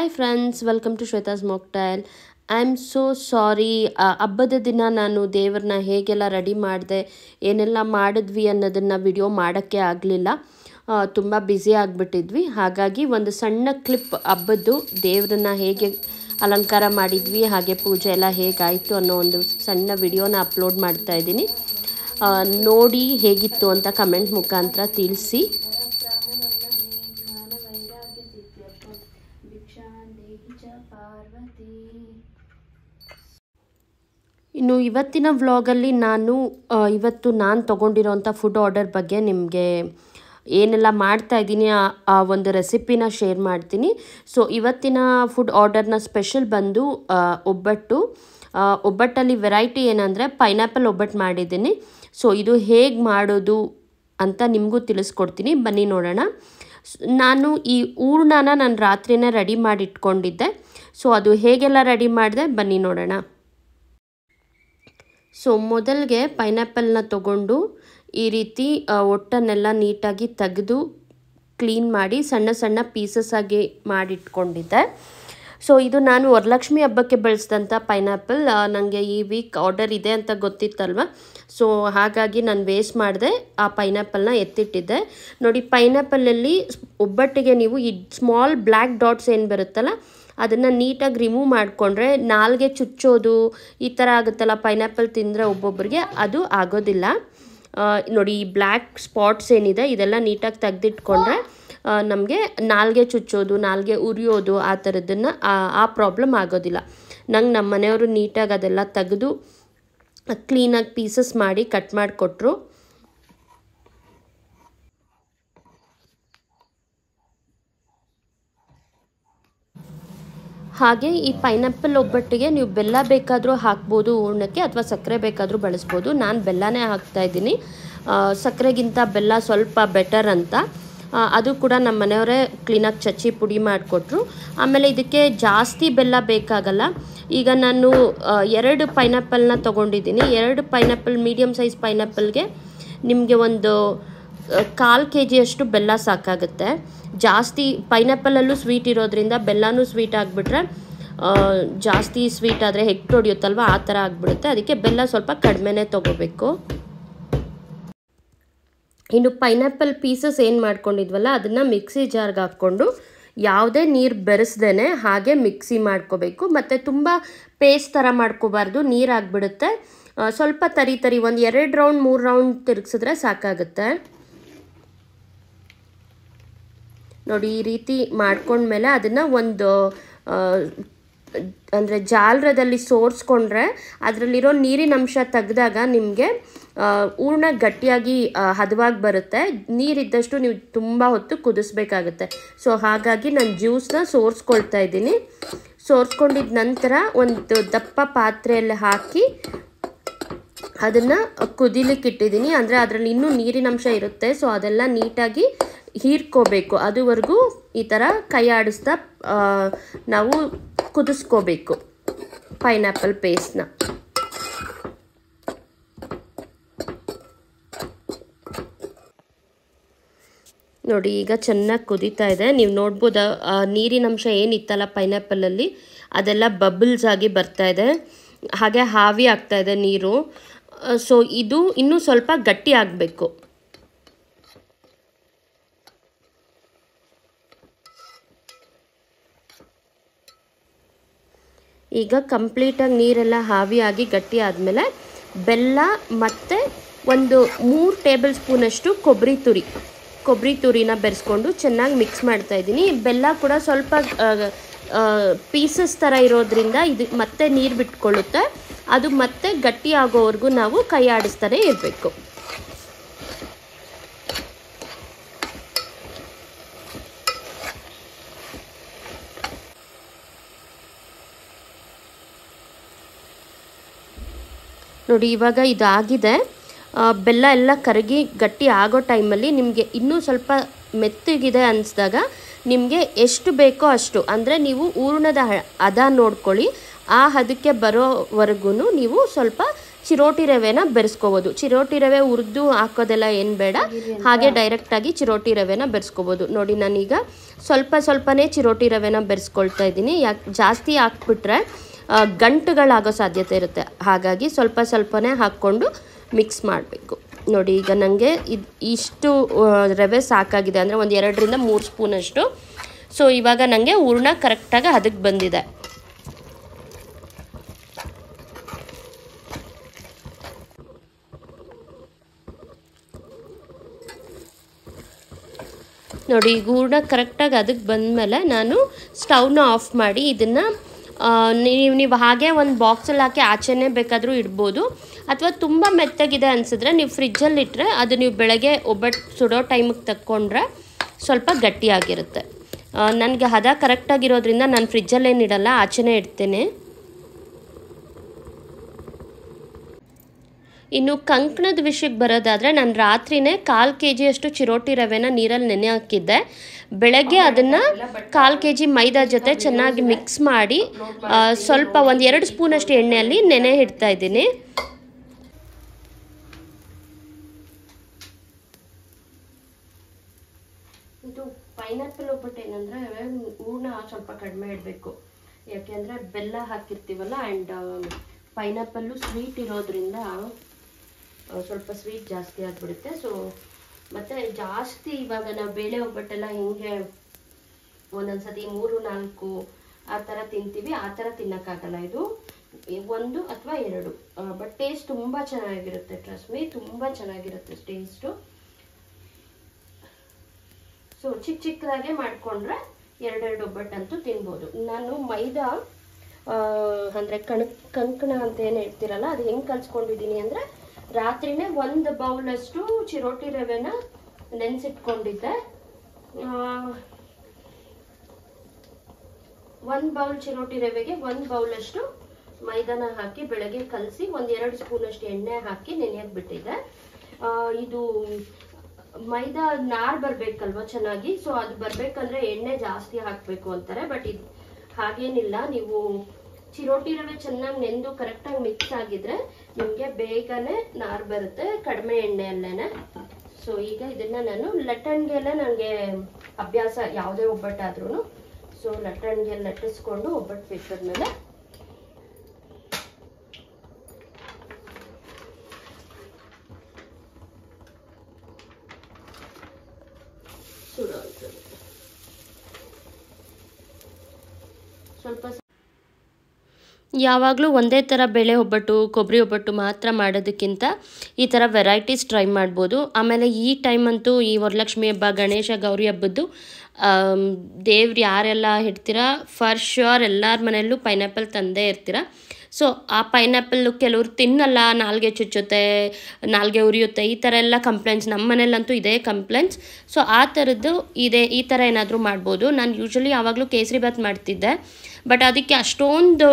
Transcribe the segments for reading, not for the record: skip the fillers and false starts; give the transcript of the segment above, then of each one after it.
Hi friends, welcome to swethasmocktail. I am so sorry. ಹಬ್ಬದ ದಿನ ನಾನು ದೇವರನ್ನ ಹೇಗೆಲ್ಲ ರೆಡಿ ಮಾಡಿದೆ, ಏನೆಲ್ಲ ಮಾಡಿದ್ವಿ ಅನ್ನೋದನ್ನ ವಿಡಿಯೋ ಮಾಡೋಕ್ಕೆ ಆಗಲಿಲ್ಲ. ತುಂಬ ಬ್ಯುಸಿ ಆಗಿಬಿಟ್ಟಿದ್ವಿ. ಹಾಗಾಗಿ ಒಂದು ಸಣ್ಣ ಕ್ಲಿಪ್ ಹಬ್ಬದ್ದು ದೇವರನ್ನ ಹೇಗೆ ಅಲಂಕಾರ ಮಾಡಿದ್ವಿ, ಹಾಗೆ ಪೂಜೆ ಎಲ್ಲ ಹೇಗಾಯಿತು ಅನ್ನೋ ಒಂದು ಸಣ್ಣ ವಿಡಿಯೋನ ಅಪ್ಲೋಡ್ ಮಾಡ್ತಾ ಇದ್ದೀನಿ. ನೋಡಿ ಹೇಗಿತ್ತು ಅಂತ ಕಮೆಂಟ್ ಮುಖಾಂತರ ತಿಳಿಸಿ. ಇನ್ನು ಇವತ್ತಿನ ವ್ಲಾಗಲ್ಲಿ ಇವತ್ತು ನಾನು ತೊಗೊಂಡಿರೋಂಥ ಫುಡ್ ಆರ್ಡರ್ ಬಗ್ಗೆ ನಿಮಗೆ ಏನೆಲ್ಲ ಮಾಡ್ತಾ ಇದ್ದೀನಿ ಆ ಒಂದು ರೆಸಿಪಿನ ಶೇರ್ ಮಾಡ್ತೀನಿ. ಸೊ ಇವತ್ತಿನ ಫುಡ್ ಆರ್ಡರ್ನ ಸ್ಪೆಷಲ್ ಬಂದು ಒಬ್ಬಟ್ಟು. ಒಬ್ಬಟ್ಟಲ್ಲಿ ವೆರೈಟಿ ಏನಂದರೆ ಪೈನಾಪಲ್ ಒಬ್ಬಟ್ಟು ಮಾಡಿದ್ದೀನಿ. ಸೊ ಇದು ಹೇಗೆ ಮಾಡೋದು ಅಂತ ನಿಮಗೂ ತಿಳಿಸ್ಕೊಡ್ತೀನಿ, ಬನ್ನಿ ನೋಡೋಣ. ನಾನು ಈ ಹೂರ್ಣನ ನಾನು ರಾತ್ರಿನೇ ರೆಡಿ ಮಾಡಿ ಇಟ್ಕೊಂಡಿದ್ದೆ. ಸೊ ಅದು ಹೇಗೆಲ್ಲ ರೆಡಿ ಮಾಡಿದೆ ಬನ್ನಿ ನೋಡೋಣ. ಸೊ ಮೊದಲಿಗೆ ಪೈನಾಪಲ್ನ ತೊಗೊಂಡು ಈ ರೀತಿ ಒಟ್ಟನ್ನೆಲ್ಲ ನೀಟಾಗಿ ತೆಗೆದು ಕ್ಲೀನ್ ಮಾಡಿ ಸಣ್ಣ ಸಣ್ಣ ಪೀಸಸ್ ಆಗಿ ಮಾಡಿಟ್ಕೊಂಡಿದ್ದೆ. ಸೊ ಇದು ನಾನು ವರಲಕ್ಷ್ಮಿ ಹಬ್ಬಕ್ಕೆ ಬೆಳೆಸಿದಂಥ ಪೈನಾಪಲ್. ನನಗೆ ಈ ವೀಕ್ ಆರ್ಡರ್ ಇದೆ ಅಂತ ಗೊತ್ತಿತ್ತಲ್ವ, ಸೊ ಹಾಗಾಗಿ ನಾನು ವೇಸ್ಟ್ ಮಾಡಿದೆ, ಆ ಪೈನಾಪಲ್ನ ಎತ್ತಿಟ್ಟಿದ್ದೆ. ನೋಡಿ, ಪೈನಾಪಲಲ್ಲಿ ಒಬ್ಬಟ್ಟಿಗೆ ನೀವು ಈ ಸ್ಮಾಲ್ ಬ್ಲ್ಯಾಕ್ ಡಾಟ್ಸ್ ಏನು ಬರುತ್ತಲ್ಲ ಅದನ್ನು ನೀಟಾಗಿ ರಿಮೂವ್ ಮಾಡಿಕೊಂಡ್ರೆ ನಾಲ್ಗೆ ಚುಚ್ಚೋದು ಈ ಥರ ಆಗುತ್ತಲ್ಲ ಪೈನಾಪಲ್ ತಿಂದರೆ ಒಬ್ಬೊಬ್ಬರಿಗೆ, ಅದು ಆಗೋದಿಲ್ಲ. ನೋಡಿ, ಈ ಬ್ಲ್ಯಾಕ್ ಸ್ಪಾಟ್ಸ್ ಏನಿದೆ ಇದೆಲ್ಲ ನೀಟಾಗಿ ತೆಗೆದಿಟ್ಕೊಂಡ್ರೆ ನಮಗೆ ನಾಲ್ಗೆ ಚುಚ್ಚೋದು, ನಾಲ್ಗೆ ಉರಿಯೋದು ಆ ಥರದ್ದನ್ನು ಆ ಪ್ರಾಬ್ಲಮ್ ಆಗೋದಿಲ್ಲ. ನಮ್ಮ ಮನೆಯವರು ನೀಟಾಗಿ ಅದೆಲ್ಲ ತೆಗೆದು ಕ್ಲೀನಾಗಿ ಪೀಸಸ್ ಮಾಡಿ ಕಟ್ ಮಾಡಿಕೊಟ್ರು. ಹಾಗೆ ಈ ಪೈನಾಪಲ್ ಒಬ್ಬಟ್ಟಿಗೆ ನೀವು ಬೆಲ್ಲ ಬೇಕಾದರೂ ಹಾಕ್ಬೋದು ಹೂರ್ಣಕ್ಕೆ, ಅಥವಾ ಸಕ್ಕರೆ ಬೇಕಾದರೂ ಬಳಸ್ಬೋದು. ನಾನು ಬೆಲ್ಲನೇ ಹಾಕ್ತಾಯಿದ್ದೀನಿ, ಸಕ್ಕರೆಗಿಂತ ಬೆಲ್ಲ ಸ್ವಲ್ಪ ಬೆಟರ್ ಅಂತ. ಅದು ಕೂಡ ನಮ್ಮ ಮನೆಯವರೇ ಕ್ಲೀನಾಗಿ ಚಚ್ಚಿ ಪುಡಿ ಮಾಡಿಕೊಟ್ರು. ಆಮೇಲೆ ಇದಕ್ಕೆ ಜಾಸ್ತಿ ಬೆಲ್ಲ ಬೇಕಾಗಲ್ಲ. ಈಗ ನಾನು 2 ಪೈನಾಪಲ್ನ ತೊಗೊಂಡಿದ್ದೀನಿ. 2 ಪೈನಾಪಲ್, ಮೀಡಿಯಮ್ ಸೈಜ್ ಪೈನಾಪಲ್ಗೆ ನಿಮಗೆ ಒಂದು 1/4 kg ಬೆಲ್ಲ ಸಾಕಾಗುತ್ತೆ. ಜಾಸ್ತಿ ಪೈನಾಪಲಲ್ಲೂ ಸ್ವೀಟ್ ಇರೋದ್ರಿಂದ ಬೆಲ್ಲನೂ ಸ್ವೀಟ್ ಆಗಿಬಿಟ್ರೆ ಜಾಸ್ತಿ ಸ್ವೀಟ್ ಆದರೆ ಹೆಗ್ಟು ಹೊಡಿಯುತ್ತಲ್ವ, ಆ ಥರ ಆಗಿಬಿಡುತ್ತೆ. ಅದಕ್ಕೆ ಬೆಲ್ಲ ಸ್ವಲ್ಪ ಕಡಿಮೆನೇ ತೊಗೋಬೇಕು. ಇನ್ನು ಪೈನಾಪಲ್ ಪೀಸಸ್ ಏನು ಮಾಡ್ಕೊಂಡಿದ್ವಲ್ಲ ಅದನ್ನು ಮಿಕ್ಸಿ ಜಾರ್ಗೆ ಹಾಕ್ಕೊಂಡು ಯಾವುದೇ ನೀರು ಬೆರೆಸ್ದೇ ಹಾಗೆ ಮಿಕ್ಸಿ ಮಾಡ್ಕೋಬೇಕು. ಮತ್ತು ತುಂಬ ಪೇಸ್ಟ್ ಥರ ಮಾಡ್ಕೋಬಾರ್ದು, ನೀರು ಆಗಿಬಿಡುತ್ತೆ. ಸ್ವಲ್ಪ ತರಿ ತರಿ ಒಂದು 2 ರೌಂಡ್ 3 ರೌಂಡ್ ತಿರುಗಿಸಿದ್ರೆ ಸಾಕಾಗುತ್ತೆ. ನೋಡಿ, ಈ ರೀತಿ ಮಾಡ್ಕೊಂಡ್ಮೇಲೆ ಅದನ್ನು ಒಂದು ಅಂದರೆ ಜಾಲರದಲ್ಲಿ ಸೋರಿಸ್ಕೊಂಡ್ರೆ ಅದರಲ್ಲಿರೋ ನೀರಿನ ಅಂಶ ತೆಗೆದಾಗ ನಿಮಗೆ ಹೂರ್ಣ ಗಟ್ಟಿಯಾಗಿ ಹದವಾಗಿ ಬರುತ್ತೆ. ನೀರಿದ್ದಷ್ಟು ನೀವು ತುಂಬ ಹೊತ್ತು ಕುದಿಸ್ಬೇಕಾಗುತ್ತೆ. ಸೊ ಹಾಗಾಗಿ ನಾನು ಜ್ಯೂಸನ್ನ ಸೋರಿಸ್ಕೊಳ್ತಾ ಇದ್ದೀನಿ. ಸೋರಿಸ್ಕೊಂಡಿದ್ದ ನಂತರ ಒಂದು ದಪ್ಪ ಪಾತ್ರೆಯಲ್ಲಿ ಹಾಕಿ ಅದನ್ನು ಕುದಿಲಿಕ್ಕೆ ಇಟ್ಟಿದ್ದೀನಿ. ಅಂದರೆ ಅದರಲ್ಲಿ ಇನ್ನೂ ನೀರಿನ ಅಂಶ ಇರುತ್ತೆ, ಸೊ ಅದೆಲ್ಲ ನೀಟಾಗಿ ಹೀರ್ಕೋಬೇಕು. ಅದುವರೆಗೂ ಈ ಥರ ಕೈ ಆಡಿಸ್ತಾ ನಾವು ಕುದಿಸ್ಕೋಬೇಕು ಪೈನಾಪಲ್ ಪೇಸ್ಟ್ನ. ನೋಡಿ, ಈಗ ಚೆನ್ನಾಗಿ ಕುದೀತಾ ಇದೆ. ನೀವು ನೋಡ್ಬೋದು ನೀರಿನ ಅಂಶ ಏನಿತ್ತಲ್ಲ ಪೈನಾಪಲಲ್ಲಿ ಅದೆಲ್ಲ ಬಬಲ್ಸ್ ಆಗಿ ಬರ್ತಾ ಇದೆ, ಹಾಗೆ ಹಾವಿ ಆಗ್ತಾ ಇದೆ ನೀರು. ಸೊ ಇದು ಇನ್ನೂ ಸ್ವಲ್ಪ ಗಟ್ಟಿ ಆಗಬೇಕು. ಈಗ ಕಂಪ್ಲೀಟಾಗಿ ನೀರೆಲ್ಲ ಹಾವಿಯಾಗಿ ಗಟ್ಟಿ ಆದಮೇಲೆ ಬೆಲ್ಲ ಮತ್ತು ಒಂದು 3 ಟೇಬಲ್ ಸ್ಪೂನಷ್ಟು ಕೊಬ್ಬರಿ ತುರಿನ ಬೆರೆಸ್ಕೊಂಡು ಚೆನ್ನಾಗಿ ಮಿಕ್ಸ್ ಮಾಡ್ತಾಯಿದ್ದೀನಿ. ಬೆಲ್ಲ ಕೂಡ ಸ್ವಲ್ಪ ಪೀಸಸ್ ಥರ ಇರೋದ್ರಿಂದ ಇದು ಮತ್ತೆ ನೀರು ಬಿಟ್ಕೊಳ್ಳುತ್ತೆ. ಅದು ಮತ್ತೆ ಗಟ್ಟಿ ಆಗೋವರೆಗೂ ನಾವು ಕೈ ಆಡಿಸ್ತಾನೆ ಇರಬೇಕು. ನೋಡಿ, ಇವಾಗ ಇದಾಗಿದೆ. ಬೆಲ್ಲ ಎಲ್ಲ ಕರಗಿ ಗಟ್ಟಿ ಆಗೋ ಟೈಮಲ್ಲಿ ನಿಮಗೆ ಇನ್ನೂ ಸ್ವಲ್ಪ ಮೆತ್ತಗಿದೆ ಅನಿಸಿದಾಗ ನಿಮಗೆ ಎಷ್ಟು ಬೇಕೋ ಅಷ್ಟು, ಅಂದರೆ ನೀವು ಹೂರ್ಣದ ಹದ ನೋಡ್ಕೊಳ್ಳಿ, ಆ ಹದಕ್ಕೆ ಬರೋವರೆಗೂ ನೀವು ಸ್ವಲ್ಪ ಚಿರೋಟಿ ರವೆನ ಬೆರೆಸ್ಕೋಬೋದು. ಚಿರೋಟಿ ರವೆ ಹುರಿದು ಹಾಕೋದೆಲ್ಲ ಏನು ಬೇಡ, ಹಾಗೆ ಡೈರೆಕ್ಟಾಗಿ ಚಿರೋಟಿ ರವೆನ ಬೆರೆಸ್ಕೋಬೋದು. ನೋಡಿ ನಾನೀಗ ಸ್ವಲ್ಪನೇ ಚಿರೋಟಿ ರವೆನ ಬೆರೆಸ್ಕೊಳ್ತಾ ಇದ್ದೀನಿ. ಯಾಕೆ ಜಾಸ್ತಿ ಹಾಕ್ಬಿಟ್ರೆ ಗಂಟುಗಳಾಗೋ ಸಾಧ್ಯತೆ ಇರುತ್ತೆ, ಹಾಗಾಗಿ ಸ್ವಲ್ಪನೇ ಹಾಕ್ಕೊಂಡು ಮಿಕ್ಸ್ ಮಾಡಬೇಕು. ನೋಡಿ ಈಗ ನನಗೆ ಇಷ್ಟು ರವೆ ಸಾಕಾಗಿದೆ, ಅಂದರೆ ಒಂದು 2ರಿಂದ 3 ಸ್ಪೂನಷ್ಟು. ಸೊ ಇವಾಗ ನನಗೆ ಹೂರ್ಣ ಕರೆಕ್ಟಾಗಿ ಅದಕ್ಕೆ ಬಂದಿದೆ. ನೋಡಿ ಈಗ ಹೂರ್ಣ ಕರೆಕ್ಟಾಗಿ ಅದಕ್ಕೆ ಬಂದಮೇಲೆ ನಾನು ಸ್ಟವ್ನ ಆಫ್ ಮಾಡಿ ಇದನ್ನು ನೀವು ಹಾಗೆ ಒಂದು ಬಾಕ್ಸಲ್ಲಿ ಹಾಕಿ ಆಚೆನೇ ಬೇಕಾದರೂ ಇಡ್ಬೋದು, ಅಥವಾ ತುಂಬ ಮೆತ್ತಗಿದೆ ಅನಿಸಿದ್ರೆ ನೀವು ಫ್ರಿಜ್ಜಲ್ಲಿ ಇಟ್ಟರೆ ಅದು ನೀವು ಬೆಳಗ್ಗೆ ಒಬ್ಬಟ್ಟು ಸುಡೋ ಟೈಮಿಗೆ ತಕ್ಕೊಂಡ್ರೆ ಸ್ವಲ್ಪ ಗಟ್ಟಿಯಾಗಿರುತ್ತೆ. ನನಗೆ ಹದ ಕರೆಕ್ಟಾಗಿರೋದ್ರಿಂದ ನಾನು ಫ್ರಿಜ್ಜಲ್ಲೇನಿಡಲ್ಲ, ಆಚೆನೇ ಇಡ್ತೇನೆ. ಇನ್ನು ಕಂಕಣದ ವಿಷಯಕ್ಕೆ ಬರೋದಾದರೆ ನಾನು ರಾತ್ರಿನೇ 1/4 kg ಚಿರೋಟಿ ರವೆನ ನೀರಲ್ಲಿ ನೆನೆ ಹಾಕಿದ್ದೆ. ಬೆಳಗ್ಗೆ ಅದನ್ನು 1/4 kg ಮೈದಾ ಜೊತೆ ಚೆನ್ನಾಗಿ ಮಿಕ್ಸ್ ಮಾಡಿ ಸ್ವಲ್ಪ ಒಂದು 2 ಸ್ಪೂನಷ್ಟು ಎಣ್ಣೆಯಲ್ಲಿ ನೆನೆ ಇಡ್ತಾ ಇದ್ದೀನಿ. ಇದು ಪೈನಾಪಲ್ ಒಬ್ಬಟ್ಟು ಏನಂದರೆ ಹೂರ್ಣ ಸ್ವಲ್ಪ ಕಡಿಮೆ ಇಡಬೇಕು, ಯಾಕೆಂದರೆ ಬೆಲ್ಲ ಹಾಕಿರ್ತೀವಲ್ಲ, ಆ್ಯಂಡ್ ಪೈನಾಪಲ್ಲು ಸ್ವೀಟ್ ಇರೋದ್ರಿಂದ ಸ್ವಲ್ಪ ಸ್ವೀಟ್ ಜಾಸ್ತಿ ಆಗಿಬಿಡುತ್ತೆ. ಸೊ ಮತ್ತು ಜಾಸ್ತಿ ಇವಾಗ ನಾವು ಬೇಳೆ ಒಬ್ಬಟ್ಟೆಲ್ಲ ಹಿಂಗೆ ಒಂದೊಂದ್ಸತಿ 3-4 ಆ ಥರ ತಿಂತೀವಿ, ಆ ಥರ ತಿನ್ನೋಕ್ಕಾಗಲ್ಲ. ಇದು 1 ಅಥವಾ 2, ಬಟ್ ಟೇಸ್ಟ್ ತುಂಬ ಚೆನ್ನಾಗಿರುತ್ತೆ. ಟ್ರಸ್ಟ್ ಮೀ, ತುಂಬ ಚೆನ್ನಾಗಿರುತ್ತೆ ಟೇಸ್ಟು. ಸೊ ಚಿಕ್ಕದಾಗೆ ಮಾಡಿಕೊಂಡ್ರೆ 2 ಒಬ್ಬಟ್ಟಂತೂ ತಿನ್ಬೋದು. ನಾನು ಮೈದಾ ಅಂದರೆ ಕಂಕಣ ಅಂತ ಏನು ಹೇಳ್ತೀರಲ್ಲ, ಅದು ಹೆಂಗೆ ಕಲ್ಸ್ಕೊಂಡಿದ್ದೀನಿ ಅಂದರೆ ರಾತ್ರಿನೇ 1 ಬೌಲಷ್ಟು ಚಿರೋಟಿ ರವೆನ ನೆನೆಸಿಟ್ಕೊಂಡಿದ್ದೆ. 1 ಬೌಲ್ ಚಿರೋಟಿ ರವೆಗೆ 1 ಬೌಲಷ್ಟು ಮೈದಾನ ಹಾಕಿ ಬೆಳಗ್ಗೆ ಕಲಸಿ 1-2 ಸ್ಪೂನಷ್ಟು ಎಣ್ಣೆ ಹಾಕಿ ನೆನೆಯಕ್ಕೆ ಬಿಟ್ಟಿದ್ದೆ. ಇದು ಮೈದಾ ನಾರು ಬರಬೇಕಲ್ವ ಚೆನ್ನಾಗಿ, ಸೊ ಅದು ಬರಬೇಕಂದ್ರೆ ಎಣ್ಣೆ ಜಾಸ್ತಿ ಹಾಕಬೇಕು ಅಂತಾರೆ. ಬಟ್ ಇದು ಹಾಗೇನಿಲ್ಲ, ನೀವು ಚಿರೋಟಿ ರವೆ ಚೆನ್ನಾಗಿ ನೆಂದು ಕರೆಕ್ಟಾಗಿ ಮಿಕ್ಸ್ ಆಗಿದ್ರೆ ನಿಮಗೆ ಬೇಗನೆ ನಾರು ಬರುತ್ತೆ, ಕಡಿಮೆ ಎಣ್ಣೆಯಲ್ಲೇನೆ. ಸೊ ಈಗ ಇದನ್ನ ನಾನು ಲಟ್ಟಣಿಗೆಲ್ಲ ನನಗೆ ಅಭ್ಯಾಸ, ಯಾವುದೇ ಒಬ್ಬಟ್ಟಾದ್ರೂ. ಸೊ ಲಟ್ಟಣಿಗೆ ಲಟ್ಟಿಸ್ಕೊಂಡು ಒಬ್ಬಟ್ಟು ಬೇಕದ್ಮೇಲೆ ಸುಡೋ ಸ್ವಲ್ಪ. ಯಾವಾಗಲೂ ಒಂದೇ ಥರ ಬೇಳೆ ಒಬ್ಬಟ್ಟು, ಕೊಬ್ಬರಿ ಒಬ್ಬಟ್ಟು ಮಾತ್ರ ಮಾಡೋದಕ್ಕಿಂತ ಈ ಥರ ವೆರೈಟೀಸ್ ಟ್ರೈ ಮಾಡ್ಬೋದು. ಆಮೇಲೆ ಈ ಟೈಮಂತೂ ಈ ವರಲಕ್ಷ್ಮಿ ಹಬ್ಬ, ಗಣೇಶ, ಗೌರಿ ಹಬ್ಬದ್ದು ದೇವ್ರು ಯಾರೆಲ್ಲ ಇಡ್ತೀರಾ ಫಾರ್ ಶ್ಯೂರ್ ಎಲ್ಲರ ಮನೆಯಲ್ಲೂ ಪೈನಾಪಲ್ ತಂದೇ ಇರ್ತೀರ. ಸೊ ಆ ಪೈನಾಪಲ್ಲು ಕೆಲವ್ರು ತಿನ್ನಲ್ಲ, ನಾಲ್ಗೆ ಚುಚ್ಚುತ್ತೆ, ನಾಲ್ಗೆ ಉರಿಯುತ್ತೆ, ಈ ಥರ ಎಲ್ಲ ಕಂಪ್ಲೇಂಟ್ಸ್. ನಮ್ಮ ಮನೇಲಂತೂ ಇದೇ ಕಂಪ್ಲೇಂಟ್ಸ್. ಸೊ ಆ ಥರದ್ದು ಈ ಥರ ಏನಾದರೂ ಮಾಡ್ಬೋದು. ನಾನು ಯೂಶ್ವಲಿ ಯಾವಾಗಲೂ ಕೇಸರಿ ಬಾತ್ ಮಾಡ್ತಿದ್ದೆ, ಬಟ್ ಅದಕ್ಕೆ ಅಷ್ಟೊಂದು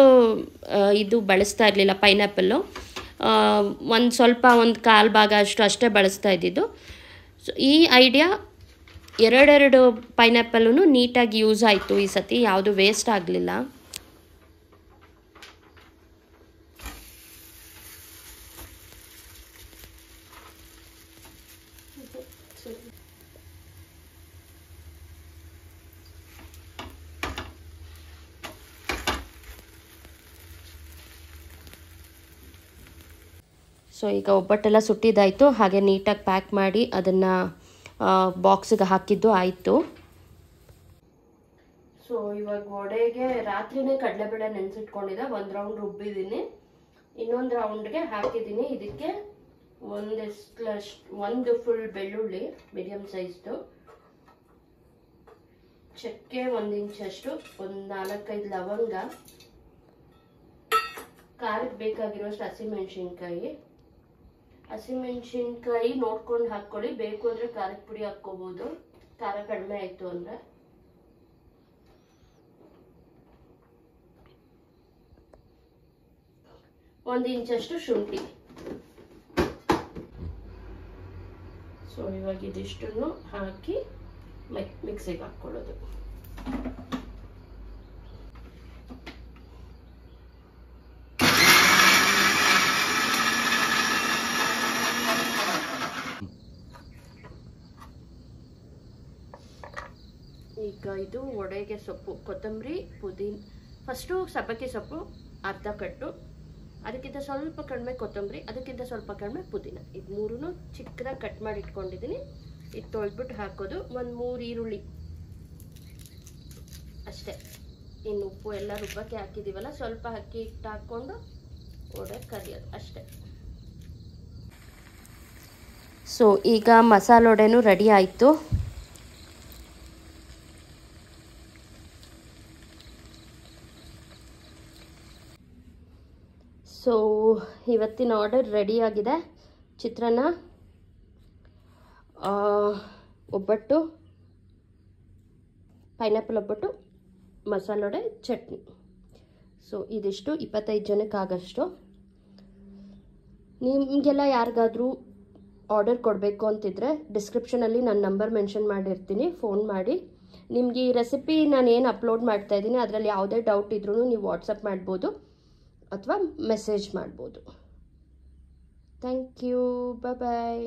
ಇದು ಬಳಸ್ತಾ ಇರಲಿಲ್ಲ ಪೈನಾಪಲ್ಲು. ಒಂದು 1/4 ಭಾಗ ಅಷ್ಟೇ ಬಳಸ್ತಾ ಇದ್ದಿದ್ದು. ಸೊ ಈ ಐಡಿಯಾ 2 ಪೈನಾಪಲ್ಲೂ ನೀಟಾಗಿ ಯೂಸ್ ಆಯಿತು ಈ ಸತಿ, ಯಾವುದು ವೇಸ್ಟ್ ಆಗಲಿಲ್ಲ. ಸೊ ಈಗ ಒಬ್ಬಟ್ಟೆಲ್ಲ ಸುಟ್ಟಿದ್ದಾಯಿತು, ಹಾಗೆ ನೀಟಾಗಿ ಪ್ಯಾಕ್ ಮಾಡಿ ಅದನ್ನು ಬಾಕ್ಸಿಗೆ ಹಾಕಿದ್ದು ಆಯಿತು. ಸೊ ಇವಾಗ ವಡೆಗೆ ರಾತ್ರಿನೇ ಕಡಲೆಬೇಳೆ ನೆನೆಸಿಟ್ಕೊಂಡಿದ್ದೆ, 1 ರೌಂಡ್ ರುಬ್ಬಿದ್ದೀನಿ, ಇನ್ನೊಂದು ರೌಂಡ್ಗೆ ಹಾಕಿದ್ದೀನಿ. ಇದಕ್ಕೆ ಒಂದು ಫುಲ್ ಬೆಳ್ಳುಳ್ಳಿ ಮೀಡಿಯಮ್ ಸೈಜ್ದು, ಚಕ್ಕೆ 1 ಇಂಚಷ್ಟು, ಒಂದು 4-5 ಲವಂಗ, ಖಾರಕ್ಕೆ ಬೇಕಾಗಿರೋಷ್ಟು ಹಸಿಮೆಣಸಿನ್ಕಾಯಿ ನೋಡ್ಕೊಂಡು ಹಾಕ್ಕೊಳ್ಳಿ, ಬೇಕು ಅಂದರೆ ಖಾರದ ಪುಡಿ ಹಾಕ್ಕೋಬೋದು, ಖಾರ ಕಡಿಮೆ ಆಯಿತು ಅಂದರೆ. ಒಂದು ಇಂಚಷ್ಟು ಶುಂಠಿ. ಸೊ ಇವಾಗ ಇದಿಷ್ಟನ್ನು ಹಾಕಿ ಮಿಕ್ಸಿಗೆ ಹಾಕ್ಕೊಳ್ಳೋದು. ಈಗ ಇದು ವಡೆಗೆ ಸೊಪ್ಪು, ಕೊತ್ತಂಬರಿ, ಪುದೀನ. ಫಸ್ಟು ಸಬ್ಬಕ್ಕಿ ಸೊಪ್ಪು ಅರ್ಧ ಕಟ್ಟು, ಅದಕ್ಕಿಂತ ಸ್ವಲ್ಪ ಕಡಿಮೆ ಕೊತ್ತಂಬರಿ, ಅದಕ್ಕಿಂತ ಸ್ವಲ್ಪ ಕಡಿಮೆ ಪುದೀನ. ಇದು ಮೂರೂ ಚಿಕ್ಕದಾಗಿ ಕಟ್ ಮಾಡಿ ಇಟ್ಕೊಂಡಿದ್ದೀನಿ. ಇದು ತೊಳೆದ್ಬಿಟ್ಟು ಹಾಕೋದು. ಒಂದು 3 ಈರುಳ್ಳಿ ಅಷ್ಟೇ. ಇನ್ನು ಉಪ್ಪು ಎಲ್ಲ ರುಬ್ಬಕ್ಕೆ ಹಾಕಿದ್ದೀವಲ್ಲ, ಸ್ವಲ್ಪ ಅಕ್ಕಿ ಹಿಟ್ಟು ಹಾಕ್ಕೊಂಡು ವಡೆ ಕರಿಯೋದು ಅಷ್ಟೇ. ಸೊ ಈಗ ಮಸಾಲೆ ವಡೆನೂ ರೆಡಿ ಆಯಿತು. ಸೊ ಇವತ್ತಿನ ಆರ್ಡರ್ ರೆಡಿಯಾಗಿದೆ. ಚಿತ್ರಾನ್ನ, ಒಬ್ಬಟ್ಟು, ಪೈನಾಪಲ್ ಒಬ್ಬಟ್ಟು, ಮಸಾಲೆ ವಡೆ, ಚಟ್ನಿ. ಸೊ ಇದಿಷ್ಟು 25 ಜನಕ್ಕಾಗಷ್ಟು. ನಿಮಗೆಲ್ಲ ಯಾರಿಗಾದರೂ ಆರ್ಡರ್ ಕೊಡಬೇಕು ಅಂತಿದ್ರೆ ಡಿಸ್ಕ್ರಿಪ್ಷನಲ್ಲಿ ನನ್ನ ನಂಬರ್ ಮೆನ್ಷನ್ ಮಾಡಿರ್ತೀನಿ, ಫೋನ್ ಮಾಡಿ. ನಿಮಗೆ ಈ ರೆಸಿಪಿ ನಾನು ಏನು ಅಪ್ಲೋಡ್ ಮಾಡ್ತಾಯಿದ್ದೀನಿ ಅದರಲ್ಲಿ ಯಾವುದೇ ಡೌಟ್ ಇದ್ರೂ ನೀವು ವಾಟ್ಸಪ್ ಮಾಡ್ಬೋದು ಅಥವಾ ಮೆಸೇಜ್ ಮಾಡ್ಬೋದು. Thank you, bye.